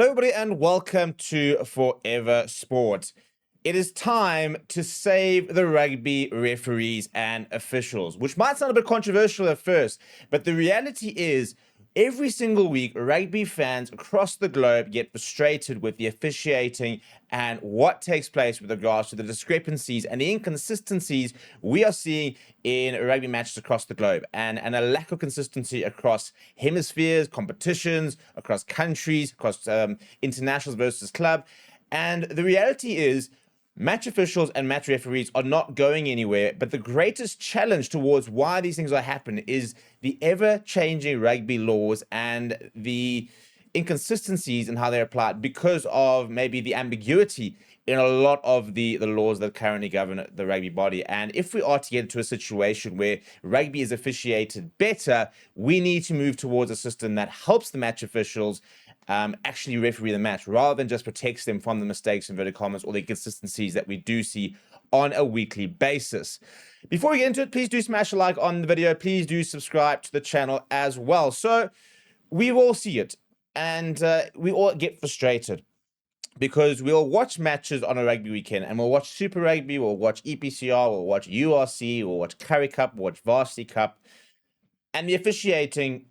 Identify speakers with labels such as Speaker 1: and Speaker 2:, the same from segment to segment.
Speaker 1: Hello, everybody, and welcome to Forever Sport. It is time to save the rugby referees and officials, which might sound a bit controversial at first, but the reality is every single week, rugby fans across the globe get frustrated with the officiating and what takes place with regards to the discrepancies and the inconsistencies we are seeing in rugby matches across the globe, and a lack of consistency across hemispheres, competitions, across countries, across internationals versus club. And the reality is, match officials and match referees are not going anywhere, but the greatest challenge towards why these things are happening is the ever-changing rugby laws and the inconsistencies in how they're applied because of maybe the ambiguity in a lot of the laws that currently govern the rugby body. And if we are to get into a situation where rugby is officiated better, we need to move towards a system that helps the match officials actually referee the match rather than just protects them from the mistakes, inverted commas, or the inconsistencies that we do see on a weekly basis. Before we get into it, please do smash a like on the video. Please do subscribe to the channel as well. So we all see it, and we all get frustrated because we'll watch matches on a rugby weekend, and we'll watch Super Rugby, we'll watch EPCR, we'll watch URC, we'll watch Curry Cup, we'll watch Varsity Cup, and the officiating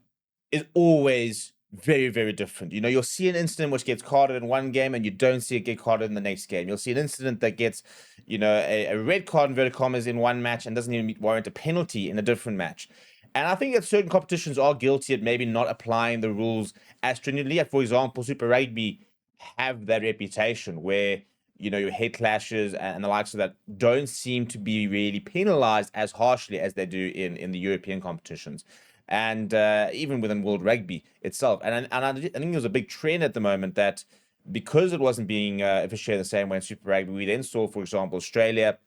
Speaker 1: is always very, very different. You know, you'll see an incident which gets carded in one game and you don't see it get carded in the next game. You'll see an incident that gets, a red card, inverted commas, in one match and doesn't even warrant a penalty in a different match. And I think that certain competitions are guilty at maybe not applying the rules as stringently. For example, Super Rugby have that reputation where, your head clashes and the likes of that don't seem to be really penalized as harshly as they do in the European competitions, and even within World Rugby itself. And I think there's a big trend at the moment that because it wasn't being officiated the same way in Super Rugby, we then saw, for example, Australia,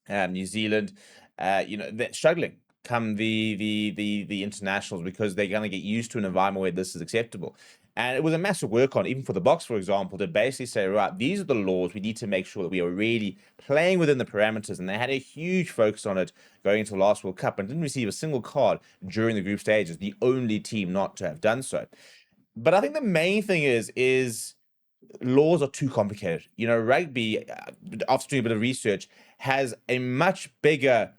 Speaker 1: New Zealand, they're struggling come the internationals because they're going to get used to an environment where this is acceptable. And it was a massive work on, even for the box, for example, to basically say, right, these are the laws. We need to make sure that we are really playing within the parameters. And they had a huge focus on it going into the last World Cup and didn't receive a single card during the group stages, the only team not to have done so. But I think the main thing is laws are too complicated. Rugby, after doing a bit of research, has a much bigger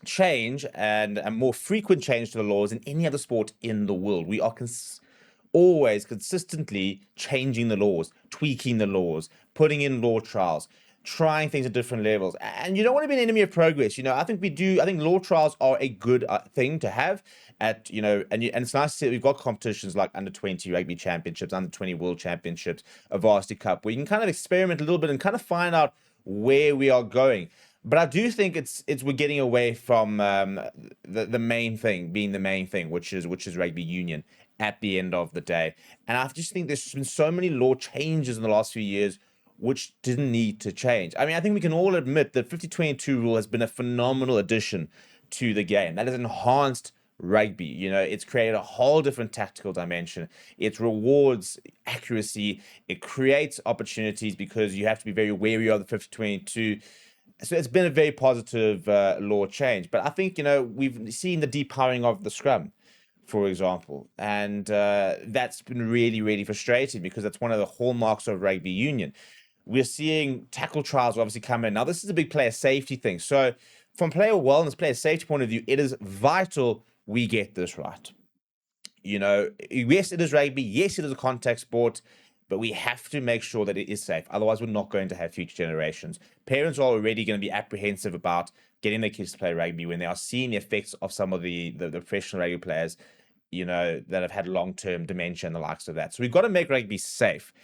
Speaker 1: change and a more frequent change to the laws than any other sport in the world. We are always consistently changing the laws, tweaking the laws, putting in law trials, trying things at different levels. And you don't want to be an enemy of progress. I think law trials are a good thing to have and it's nice to see that we've got competitions like under 20 rugby championships, under 20 world championships, a varsity cup, where you can kind of experiment a little bit and kind of find out where we are going. But I do think we're getting away from the main thing being the main thing, which is rugby union at the end of the day. And I just think there's been so many law changes in the last few years which didn't need to change. I mean, I think we can all admit that 50-22 rule has been a phenomenal addition to the game. That has enhanced rugby. It's created a whole different tactical dimension. It rewards accuracy. It creates opportunities because you have to be very wary of the 50-22. So it's been a very positive law change. But I think, we've seen the depowering of the scrum, for example. And that's been really, really frustrating because that's one of the hallmarks of rugby union. We're seeing tackle trials obviously come in. Now, this is a big player safety thing. So from player wellness, player safety point of view, it is vital we get this right. Yes, it is rugby. Yes, it is a contact sport. But we have to make sure that it is safe. Otherwise, we're not going to have future generations. Parents are already going to be apprehensive about getting their kids to play rugby when they are seeing the effects of some of the professional rugby players, that have had long-term dementia and the likes of that. So we've got to make rugby safe.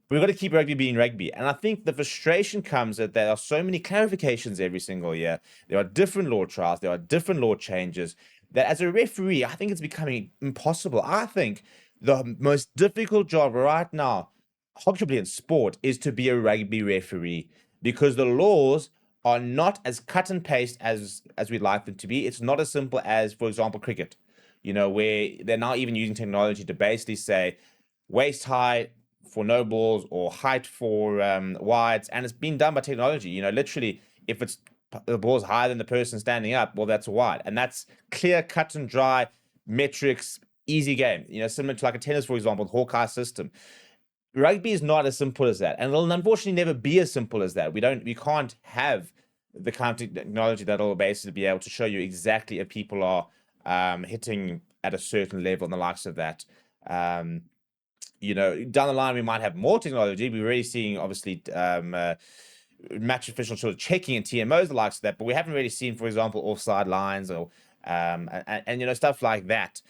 Speaker 1: We've got to keep rugby being rugby. And I think the frustration comes that there are so many clarifications every single year. There are different law trials. There are different law changes that as a referee, I think it's becoming impossible. I think the most difficult job right now, arguably in sport, is to be a rugby referee because the laws are not as cut and paste as we'd like them to be. It's not as simple as, for example, cricket, where they're now even using technology to basically say waist height for no balls or height for wides, and it's been done by technology. Literally, if the ball's higher than the person standing up, well, that's a wide, and that's clear, cut and dry metrics, easy game. Similar to like a tennis, for example, the Hawkeye system. Rugby is not as simple as that, and it'll unfortunately never be as simple as that. We can't have the kind of technology that'll basically be able to show you exactly if people are hitting at a certain level and the likes of that. Um, down the line we might have more technology. We're already seeing obviously match officials sort of checking and TMOs the likes of that, but we haven't really seen, for example, offside lines or and stuff like that.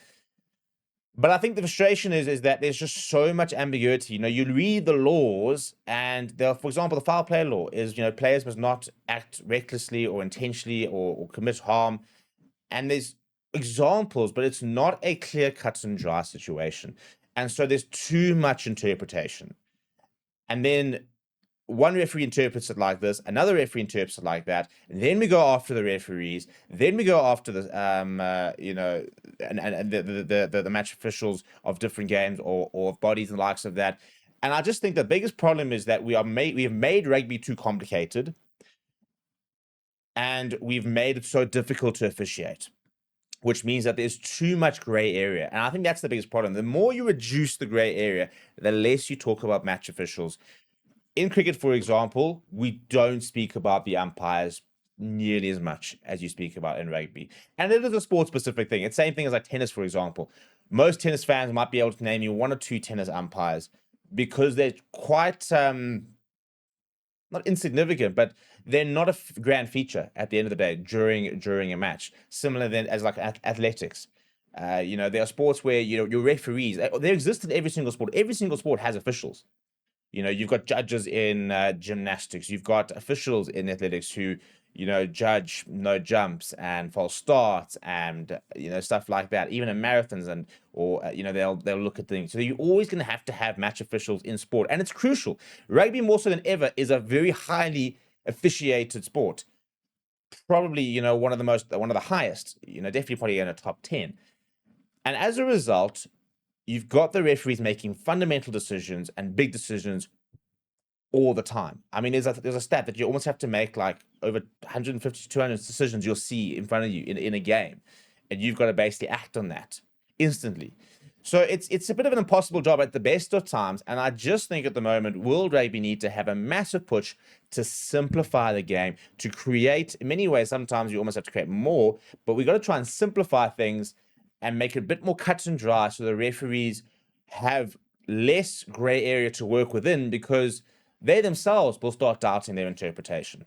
Speaker 1: But I think the frustration is that there's just so much ambiguity. You read the laws, and for example, the foul play law is, players must not act recklessly or intentionally or commit harm. And there's examples, but it's not a clear cut and dry situation. And so there's too much interpretation. And then one referee interprets it like this, another referee interprets it like that, and then we go after the referees, then we go after the and the match officials of different games or bodies and the likes of that. And I just think the biggest problem is that we have made rugby too complicated, and we've made it so difficult to officiate, which means that there's too much gray area. And I think that's the biggest problem. The more you reduce the gray area, the less you talk about match officials. In cricket, for example, we don't speak about the umpires nearly as much as you speak about in rugby. And it is a sport-specific thing. It's the same thing as like tennis, for example. Most tennis fans might be able to name you one or two tennis umpires because they're quite not insignificant, but they're not a grand feature at the end of the day during a match. Similar then as like athletics. There are sports where your referees, they exist in every single sport. Every single sport has officials. You've got judges in gymnastics. You've got officials in athletics who, judge no jumps and false starts and stuff like that. Even in marathons or they'll look at things. So you're always going to have match officials in sport, and it's crucial. Rugby more so than ever is a very highly officiated sport. Probably one of the highest. Definitely probably in a top 10. And as a result, you've got the referees making fundamental decisions and big decisions all the time. I mean, there's a stat that you almost have to make like over 150 to 200 decisions you'll see in front of you in a game, and you've got to basically act on that instantly. So it's a bit of an impossible job at the best of times, and I just think at the moment World Rugby need to have a massive push to simplify the game, to create, in many ways, sometimes you almost have to create more, but we've got to try and simplify things and make it a bit more cut and dry so the referees have less gray area to work within, because they themselves will start doubting their interpretation.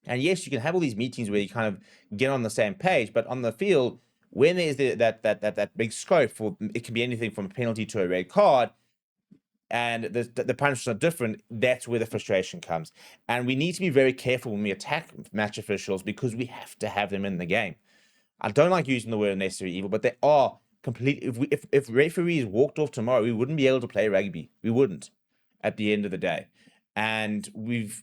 Speaker 1: And yes, you can have all these meetings where you kind of get on the same page, but on the field, when there's that big scope for, it can be anything from a penalty to a red card, and the punishments are different, that's where the frustration comes. And we need to be very careful when we attack match officials, because we have to have them in the game. I don't like using the word necessary evil, but they are complete. If referees walked off tomorrow, we wouldn't be able to play rugby. We wouldn't, at the end of the day. And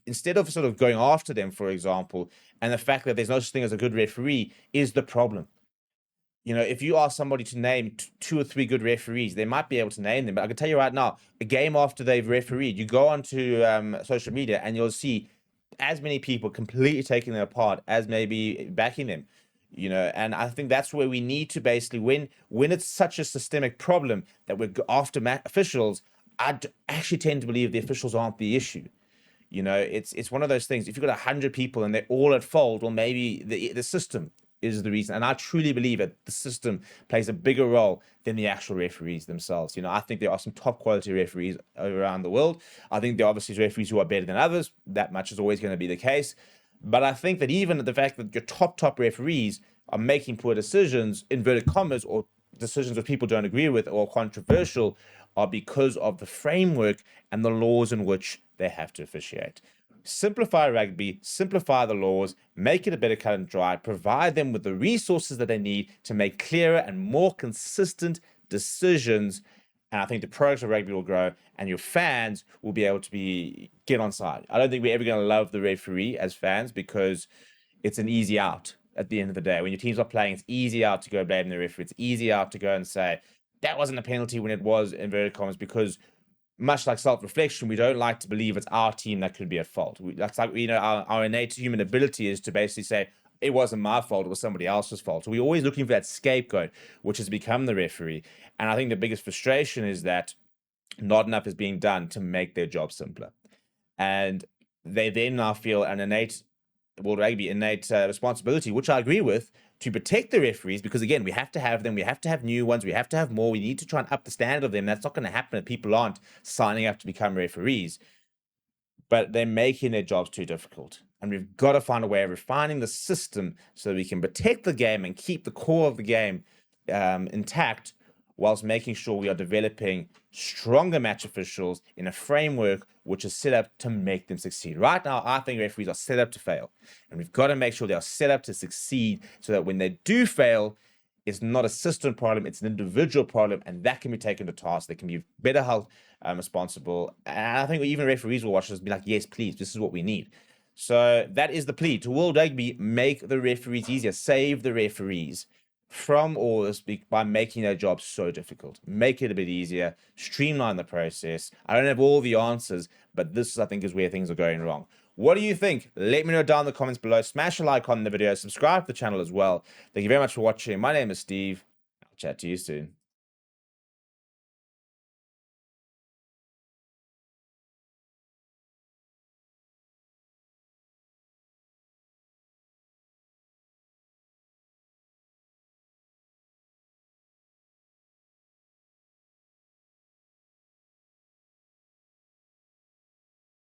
Speaker 1: instead of sort of going after them, for example, and the fact that there's no such thing as a good referee is the problem. If you ask somebody to name two or three good referees, they might be able to name them. But I can tell you right now, a game after they've refereed, you go onto social media and you'll see as many people completely taking them apart as maybe backing them. And I think that's where we need to basically, when it's such a systemic problem that we're after officials, I actually tend to believe the officials aren't the issue. It's one of those things. If you've got 100 people and they're all at fault, well, maybe the system is the reason. And I truly believe that the system plays a bigger role than the actual referees themselves. I think there are some top quality referees around the world. I think there are obviously referees who are better than others. That much is always going to be the case. But I think that even the fact that your top referees are making poor decisions, inverted commas, or decisions that people don't agree with or controversial, are because of the framework and the laws in which they have to officiate. Simplify rugby, simplify the laws, make it a better cut and dry, provide them with the resources that they need to make clearer and more consistent decisions. And I think the product of rugby will grow, and your fans will be able to get on side. I don't think we're ever going to love the referee as fans, because it's an easy out at the end of the day. When your team's not playing, it's easy out to go blame the referee. It's easy out to go and say, that wasn't a penalty when it was, inverted commas, because much like self-reflection, we don't like to believe it's our team that could be at fault. That's like, our innate human ability is to basically say, it wasn't my fault, it was somebody else's fault. So we're always looking for that scapegoat, which has become the referee. And I think the biggest frustration is that not enough is being done to make their job simpler. And they then now feel an innate, World Rugby, innate responsibility, which I agree with, to protect the referees, because again, we have to have them, we have to have new ones, we have to have more, we need to try and up the standard of them. That's not going to happen if people aren't signing up to become referees. But they're making their jobs too difficult. And we've got to find a way of refining the system so that we can protect the game and keep the core of the game intact, whilst making sure we are developing stronger match officials in a framework which is set up to make them succeed. Right now, I think referees are set up to fail. And we've got to make sure they are set up to succeed so that when they do fail, it's not a system problem, it's an individual problem, and that can be taken to task. They can be better held responsible. And I think even referees will watch this and be like, yes, please, this is what we need. So that is the plea to World Rugby: make the referees easier, save the referees from all this by making their job so difficult. Make it a bit easier, streamline the process. I don't have all the answers, but this, I think, is where things are going wrong. What do you think? Let me know down in the comments below. Smash a like on the video, subscribe to the channel as well. Thank you very much for watching. My name is Steve. I'll chat to you soon.